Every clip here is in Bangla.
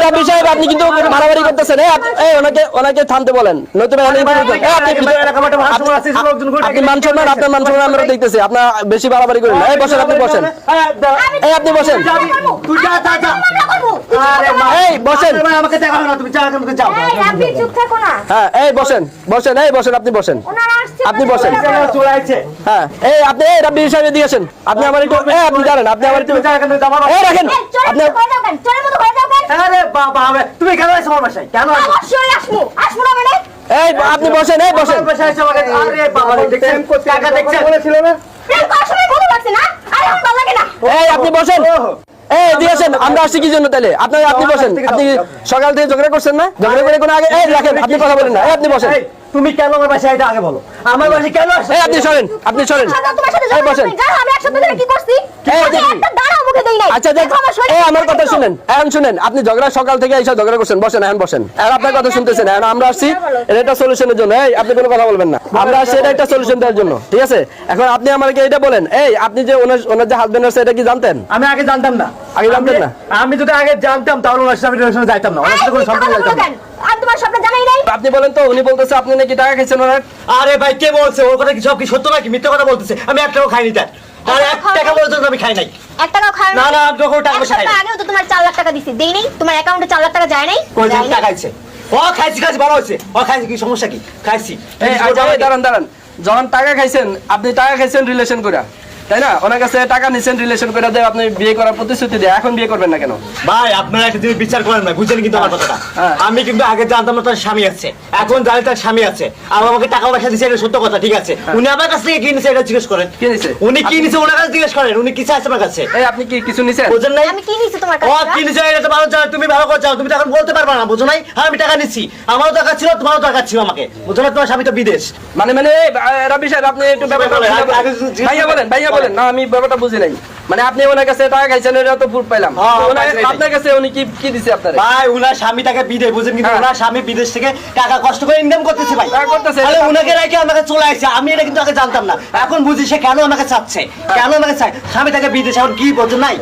রাব্বি সাহেব আপনি কিন্তু মারামারি করতেছেন। এই ওনাকে থামতে বলেন, নয়তো আপনি মান সম্মান, আপনার মান সম্মান আমরা দেখতেছি, আপনার বেশি বাড়াবাড়ি করেন না। এই বসেন, আপনি বসেন, এই আপনি বসেন, এই বসেন, হ্যাঁ এই বসেন বসেন, এই বসেন, আপনি বসেন, আপনি বসেন, হ্যাঁ এই আপনি এই রাব্বি সাহেব এদিকে আসেন, আপনি আমার একটু আপনি জানেন, আপনি আমার একটু এই রাখেন, আপনি আরে বাবা তুমি কেন আইছো আমার বাসায়? কেন অবশ্যই আসবো না মানে এই আপনি বসেন, এই বসেন, আরে বাবা দেখছেন টাকা দেখছেন বলেছিল না প্রেম করার সময় ভালো লাগছে না? আরে আমার ভালো লাগে না। এই আপনি বসেন, এই দিয়েছেন, আমরা আসছি কি জন্য তাহলে? আপনি বসেন, আপনি সকাল থেকে ঝগড়া করছেন না? ঝগড়া করে কোনো আগে এই রাখেন, আপনি কথা বলেন না, এই আপনি বসেন। তুমি কেন আমার বাসায় এটা আগে বলো, আমার বাসায় কেন আসছো? এই আপনি সরেন, আপনি সরেন, তোমার সাথে এই বসেন। আমি একসাথে ধরে কি করছি? একটা দাঁড়া মুখে দেই নাই। আচ্ছা দেখ, এই আমার কথা শুনেন, এখন শুনেন, আপনি ঝগড়া সকাল থেকে এইসব ঝগড়া করছেন, বসেন, এখন বসেন, এখন আপনার কথা শুনতেছেন, এখন আমরা আসছি এটা একটা সলিউশনের জন্য। এই আপনি কোনো কথা বলবেন না, আমরা আসছি এটা একটা সলিউশন দেওয়ার জন্য, ঠিক আছে? এখন আপনি আমাকে এটা বলেন, এই আপনি যে ওনার যে হাজবেন্ড আছে এটা কি জানতেন? আমি আগে জানতাম না। আগে জানতেন না? আমি যদি আগে জানতাম তাহলে ওনার সাথে রিলেশনে যাইতাম না, ওনার সাথে কোনো সম্পর্ক যাইতাম না। আর তোমার স্বপ্ন জানাই নাই। আপনি বলেন তো, উনি বলতেছে আপনি নাকি টাকা খাইছেন ওনার। আরে ভাই কে বলছে? ওর কথা কি সব কি সত্য নাকি মিথ্যা কথা বলতেছে? আমি এক টাকাও খাইনি তার, আর এক টাকা পর্যন্ত আমি খাই নাই। 1 টাকাও খাও না না আমি যখন টাকা পয়সা খাই না। আগেও তো তোমার 4 লাখ টাকা দিছি, দেই নাই? তোমার অ্যাকাউন্টে 4 লাখ টাকা যায় নাই? কই যে টাকা খাইছে? ও খাইছি ভালো হয়েছে, ও খাইছি, কি সমস্যা কি? খাইছি। এই আচ্ছা এই দাঁড়ান, যখন টাকা খাইছেন, আপনি টাকা খাইছেন রিলেশন করে, তাই না? ওনার কাছে টাকা নিছেন রিলেশন করে দেয়, আপনি বিয়ে করার প্রতিশ্রুতি দেয়, এখন বিয়ে করবেন না কেন? ভাই আপনারা একটা জিনিস বিচার করেন না, বুঝছেন কিন্তু আমার কথাটা। আমি কিন্তু আগে জানতাম না তার স্বামী আছে, এখন জানি তার স্বামী আছে, আর আমাকে টাকা পয়সা দিচ্ছে, এটা সত্য কথা, ঠিক আছে? উনি আমার কাছ থেকে কি নিছে এটা জিজ্ঞেস করেন। কি নিছে? উনি কি নিছে ওনার কাছে জিজ্ঞেস করেন, উনি কি চাইছে আমার কাছে? এই আপনি কি কিছু নিছেন? বুঝেন নাই? আমি কি নিছি তোমার ও কাছে? কি নিছে এটা তো ভালো জানো, তুমি ভালো করে জানো, তুমি তো এখন বলতে পারবে না, বুঝো নাই? হ্যাঁ আমি টাকা নিচ্ছি, আমারও দরকার ছিল, তোমারও দরকার ছিল আমাকে, বুঝো না? তোমার স্বামী তো বিদেশ। মানে রাব্বি সাহেব আপনি একটু ব্যাপারটা ভাইয়া বলেন না, আমি ব্যাপারটা বুঝি নাই। মানে আপনি ওনার কাছে টাকা খাইছেন, এটা তো ফুট পাইলাম, আপনার কাছে উনি কি দিছে আপনারে? ভাই উনার স্বামী টাকা বিদেশ, বুঝেন কিন্তু ওনার স্বামী বিদেশ থেকে টাকা কষ্ট করে ইনকাম করতেছে ভাই, টাকা করতেছে, তাহলে উনাকে রেখে আমাকে চলে আসছে, আমি এটা কিন্তু আগে জানতাম না, এখন বুঝি সে কেন আমাকে চাচ্ছে, কেন আমাকে চায়। স্বামী টাকা বিদেশ, এখন কি বোঝেন নাই?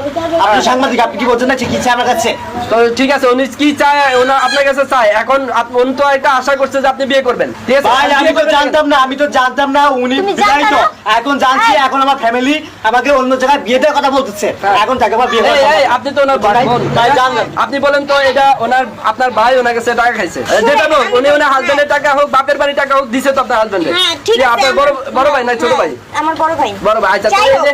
আপনি সাংবাদিক, আপনি কি বোঝেন না কি চায় আমার কাছে? তো ঠিক আছে, উনি কি চায় আপনার কাছে চায়, এখন উনি তো একটা আশা করছে যে আপনি বিয়ে করবেন, ঠিক আছে? ভাই আমি তো জানতাম না উনি বিবাহিত, এখন জানছি, এখন আমার ফ্যামিলি আমাকে অন্য জায়গায় বিয়ে দেওয়ার কথা বলতেছে, এখন তাকে আমার বিয়ে আপনি তো ওনার বোন, তাই জানলেন। আপনি বলেন তো এটা আপনার ভাই ওনার কাছে টাকা খাইছে, যেটা হোক, উনি ওনার হাজবেন্ডের টাকা হোক, বাপের বাড়ির টাকা হোক, দিছে তো আপনার হাজবেন্ডে। হ্যাঁ ঠিক আছে, আপনার বড় ভাই না ছোট ভাই? আমার বড় ভাই। বড় ভাই, আচ্ছা যাই হোক,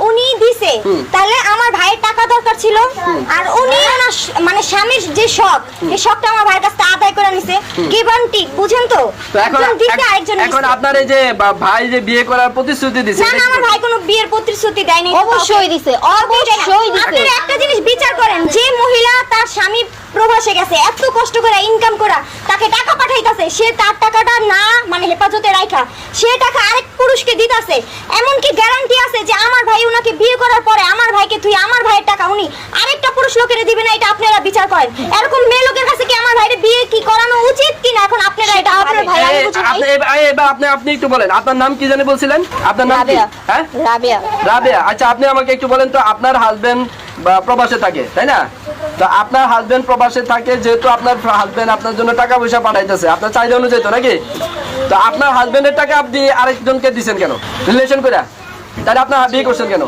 উনি দিছে, তাহলে আমার ভাইয়ের টাকা দরকার ছিল, আর উনি ওনার মানে স্বামীর যে শখ, এই শখটা আমার ভাইয়ের কাছে আদায় করে নিছে, গিভ অ্যান্ড টেক, বুঝেন তো? একজন দিছে আরেকজন এখন নিছে। আপনার এই যে ভাই যে বিয়ে করার প্রতিশ্রুতি দিছে, না আমার ভাই কোনো বিয়ের প্রতিশ্রুতি দেয়নি। অবশ্যই দিছে, অবশ্যই দিছে। আপনি একটা জিনিস বিচার করেন, যে মহিলা তার স্বামী প্রবাসে গেছে, এত কষ্ট করে ইনকাম করা, তাকে টাকা পাঠাইতাছে, সে তার টাকাটা না মানে হেফাজতে রাখা, সে টাকা আরেক পুরুষকে দিতাছে, এমন কি গ্যারান্টি আছে যে আমার ভাই উনাকে বিয়ে করার পরে আমার ভাইকে তুই আমার ভাইয়ের টাকা উনি আরেকটা পুরুষ লোকের দিবে না? এটা আপনারা বিচার করেন। এরকম মেয়ে লোকের কাছে কি আমার ভাইয়ের বিয়ে কি করানো উচিত কিনা? এখন আপনারা এটা আপনার ভাই আমি বুঝি নাই। আপনি একটু বলেন, আপনার নাম কি জানি বলছিলেন? আপনার নাম কি? হ্যাঁ রাবেয়া। আচ্ছা আপনি আমাকে একটু বলেন তো, আপনার হাজবেন্ড প্রবাসে থাকে, তাই না? তো আপনার হাজবেন্ড প্রবাসে থাকে, যেহেতু আপনার হাজবেন্ড আপনার জন্য টাকা পয়সা পাঠাইতেছে আপনার চাহিদা অনুযায়ী, তো নাকি? তো আপনার হাজবেন্ডের টাকা আপনি আরেকজনকে দিচ্ছেন কেন রিলেশন করে? তাহলে আপনার বিয়ে করছেন কেন?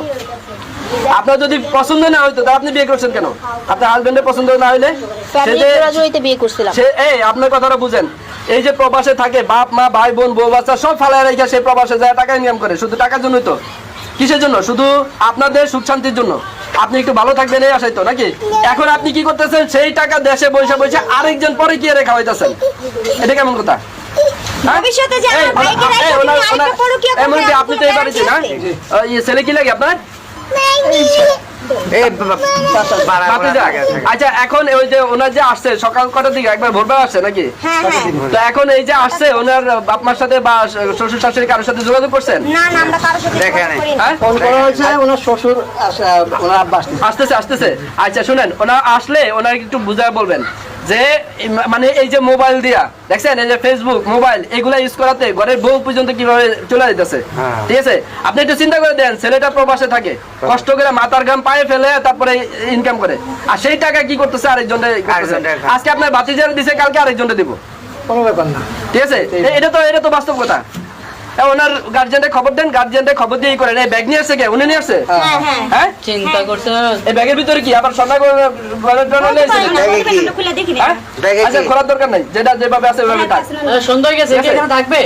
আপনার যদি পছন্দ না হইতো তাহলে আপনি বিয়ে করছেন কেন? আপনার হাজবেন্ডের পছন্দ না হইলে আপনার কথাটা বুঝেন। এই যে প্রবাসে থাকে, বাপ মা ভাই বোন বউ বাচ্চা সব ফালায় রেখে সে প্রবাসে যায় টাকা ইনকাম করে, শুধু টাকার জন্যই তো। কিসের জন্য? শুধু আপনাদের সুখ শান্তির জন্য, আপনি একটু ভালো থাকবেন এই আশাই তো, নাকি? এখন আপনি কি করতেছেন? সেই টাকা দেশে বসে বসে আরেকজন পরে কি রেখা হইতেছেন, এটা কেমন কথা? ভবিষ্যতে যে আমার ভাইকে রাখতে তুমি আরেকটা পরকীয়া করবে, আপনি তো এই বাড়িতে না, ছেলে কি লাগে আপনার? আচ্ছা এখন ওই যে ওনার যে আসছে সকাল কটার দিকে, একবার ভোরবেলা আসছে নাকি? তো এখন এই যে আসছে, ওনার বাপ মার সাথে বা শ্বশুর শাশুড়ি কারোর সাথে যোগাযোগ করছেন? না আমরা কারোর সাথে ফোন করা হয়েছে, ওনার শ্বশুর ওনার আব্বা আসতেছে। আচ্ছা শুনেন, ওনার আসলে ওনার একটু বুঝায় বলবেন যে মানে এই যে মোবাইল দিয়া দেখছেন এই যে ফেসবুক মোবাইল এগুলা ইউজ করাতে ঘরের বউ পর্যন্ত কিভাবে চলে যেতেছে, ঠিক আছে? আপনি একটু চিন্তা করে দেন, ছেলেটা প্রবাসে থাকে, কষ্ট করে মাথার ঘাম পায়ে ফেলে তারপরে ইনকাম করে, আর সেই টাকা কি করতেছে আরেকজনে করতেছে। আজকে আপনার ভাতিজার দিছে, কালকে আরেকজনে দিব, কোনো ব্যাপার না। ঠিক আছে? এটা তো বাস্তব কথা। ওনার গার্জিয়ানকে খবর দেন, গার্জিয়ানকে খবর দিয়ে করেন। এই ব্যাগ নিয়ে আসছে কে? উনি নিয়ে আসছে? হ্যাঁ, চিন্তা করছে এই ব্যাগের ভিতরে কি আবার সোনা খুলে দেখি না। আচ্ছা, খোলার দরকার নাই, যেটা যেভাবে আছে ওইভাবে থাক। সুন্দর গেছে, ঠিক আছে? এখানে থাকবে।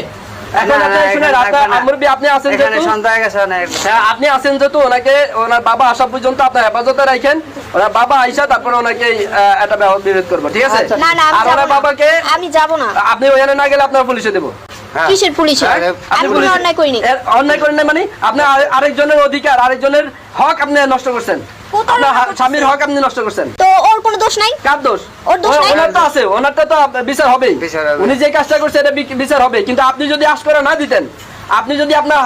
এখন না, আপনার শুনেন, এখানে থাকবে না। মুরব্বি আপনি আছেন এখানে যেহেতু, সন্ধ্যা হয়ে গেছে অনেক। হ্যাঁ, আপনি আছেন যেহেতু ওনাকে ওনার বাবা আসা পর্যন্ত আপনার হেফাজতে রাখেন। ওনার বাবা আইসা তারপর ওনাকে একটা বিরোধ করবো, ঠিক আছে? না, না, আমি আর যাবো ওনার না। বাবাকে আমি যাব না। আপনি ওখানে না গেলে আপনার পুলিশে দেবো। হ্যাঁ। কিসের পুলিশে? হ্যাঁ? আপনি আমি কোনো পুলিশে- অন্যায় করিনি। অন্যায় করেন না মানে আপনার আরেকজনের অধিকার, আরেকজনের হক আপনি নষ্ট করছেন, কোথাও আপনার নষ্ট করতেছি? স্বামীর হক আপনি নষ্ট করছেন। তো ওর কোনো দোষ নাই? কার দোষ? ওর দোষ নাই? ওনার তো আছে, ওনারটা তো বিচার হবেই। বিচার হবে। উনি যে কাজটা করছে এটা বিচার হবে, কিন্তু আপনি যদি আশ করে না দিতেন, আপনি যদি আপনার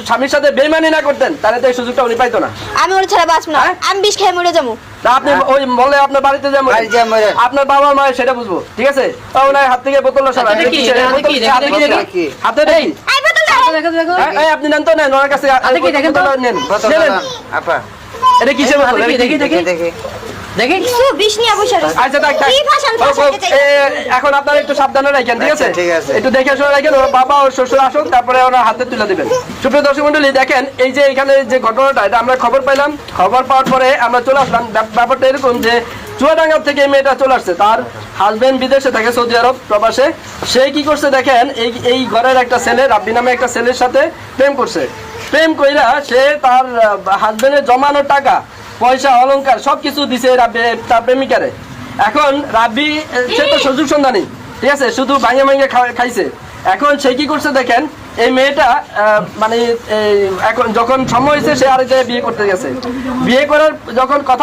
স্বামীর সাথে বেইমানি না করতেন, তাহলে তো এই সুযোগটা উনি পাইতো না। আমি ওর ছাড়া বাঁচব না। হ্যাঁ? আমি বিষ খেয়ে মরে যাবো। তা আপনি ওই বলে আপনার বাড়িতে যাবো, বাড়ি যাবো, মরে। আপনার বাবা মা সেটা বুঝবো, ঠিক আছে? তা ওনার হাত থেকে বোতল সরান। হাতে কি? হাতে কি? হাতে কি দেখি? কি? হাতে দেখি? এই বোতল দাও। দেখো দেখো এই আপনি নেন তো, নেন ওনার কাছে হাতে কি দেখেন তো? বোতলটা নেন। বোতল নেন। দাও, আপা। এটা কিসের বোতল? হাতে কি? এটা কি? দেখি, দেখি, দেখি। দেখি কিছু বিষ নিয়ে বসে রয়েছে। আচ্ছা, থাক, থাক। কি ভাষণ ভাষাতে চাই? এখন আপনারা একটু সাবধানে রাখেন, ঠিক আছে? আচ্ছা, ঠিক আছে। একটু দেখে শুনে রাখেন, ওর বাবা ওর শ্বশুর আসুক, তারপরে ওনার হাতে তুলে দিবেন। সুপ্রিয় দর্শক মন্ডলী, দেখেন এই যে এখানে যে ঘটনাটা, এটা আমরা খবর পাইলাম। খবর পাওয়ার পরে আমরা চলে আসলাম। ব্যাপারটা এরকম যে চুয়াডাঙ্গা থেকে এই মেয়েটা চলে আসছে, তার হাজবেন্ড বিদেশে থাকে, সৌদি আরব প্রবাসে। সে কি করছে দেখেন, এই ঘরের একটা ছেলে, রাব্বি নামে একটা ছেলের সাথে প্রেম করছে। প্রেম কইরা সে তার হাজবেন্ডের জমানো টাকা পয়সা অলংকার সবকিছু দিছে তার প্রেমিকারে। এখন রাব্বি সে তো সুযোগ সন্ধানী, ঠিক আছে, শুধু ভাঙে ভাঙে খাইছে। এখন সে কি করছে দেখেন, এই মেয়েটা মানে এখন যখন সময় হয়েছে সে আরেক জায়গায় বিয়ে করতে গেছে। বিয়ে করার যখন কথা